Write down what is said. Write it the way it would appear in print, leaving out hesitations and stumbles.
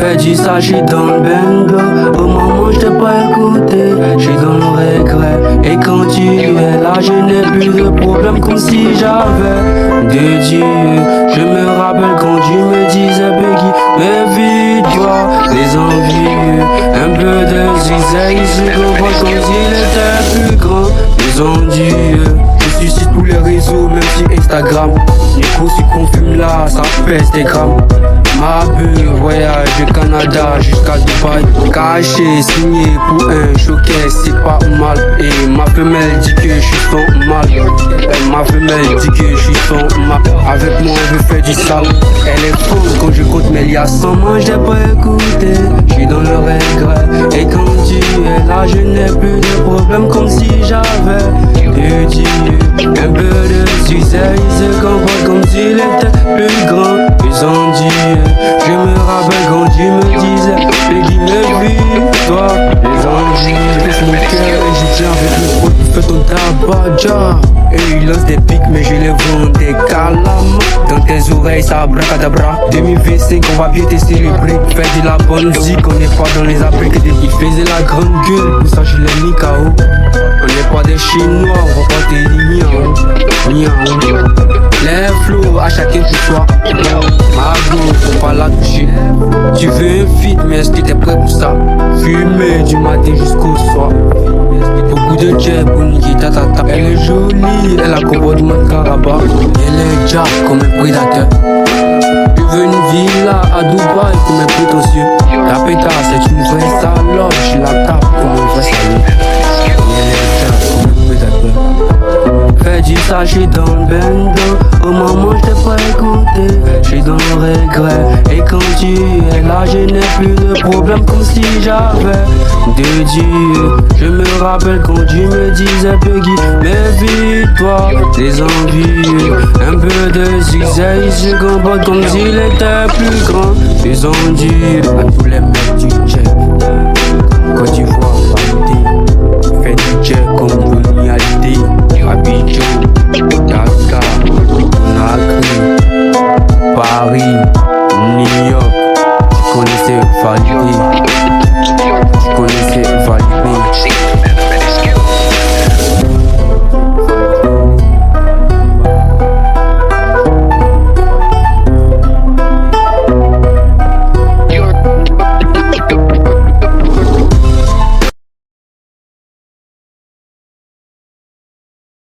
Fais du sale, j'suis dans le bendo. Au moment j't'ai pas écouté, j'suis dans le regret. Et quand tu es là, je n'ai plus de problème comme si j'avais de Dieu. Je me rappelle quand tu me disais Peggy, méfie-toi les envieux. Un peu de zigzag, il se comprend comme s'il était plus grand. Les envieux. Je suis sur tous les réseaux, même sur Instagram. Les si qu'on fume là, ça pèse des grammes. Ma bulle, voyage du Canada jusqu'à Dubaï. Caché, signé pour un showcase, c'est pas mal. Et ma femelle dit que je suis son mal. Ma femelle dit que je suis son mal. Avec moi elle veut faire du sale. Elle est fausse quand je compte mes liasses. Sans moi j'ai pas écouté, je suis dans le regret. Et quand tu es là, je n'ai plus de problème comme si j'avais de Dieu. Un peu de succès, il se comporte comme s'il était plus grand. Ils ont dit, je me rappelle quand tu me disais, Peggy, méfie-toi. Les anges, laisse mon cœur et j'y tiens avec le pot, fais ton tabac, ja. Et ils lancent des pics, mais je les vends des calamas. Dans tes oreilles, ça abracadabra. 2025, on va bien te célébrer. Fais de la bonne musique, on n'est pas dans les abris que des filles faisaient la grande gueule. Pour ça, je l'ai mis KO. On n'est pas des Chinois, on va pas t'éliminer en haut. Ni en haut. Les flots, à chacun pour soi. Margot, faut pas la toucher. Tu veux un feat, mais est-ce que t'es prêt pour ça? Fumer du matin jusqu'au soir. Beaucoup de jet pour niquer ta tata. Elle est jolie, elle a comportement de caraba. Elle est jack comme un prédateur. Je veux une villa à Dubaï comme un prétentieux. La pétasse c'est une vraie salope, je la tape comme un vrai salaud. Elle est jack comme un prédateur. Fais du sale, j'suis dans le bendo. Au moment j't'ai pas écouté, j'suis dans le regret. Et quand tu es là, je n'ai plus de problème comme si j'avais de Dieu. Je me rappelle quand tu me disais Peggy, méfie-toi les envieux. Un peu de zigzag, il se comporte comme s'il était plus grand. Les envieux, à tous les mecs du check. Quand tu vois Bandé, fais du check comme Bonialité. Abidjan, Dakar, Conakry, Paris.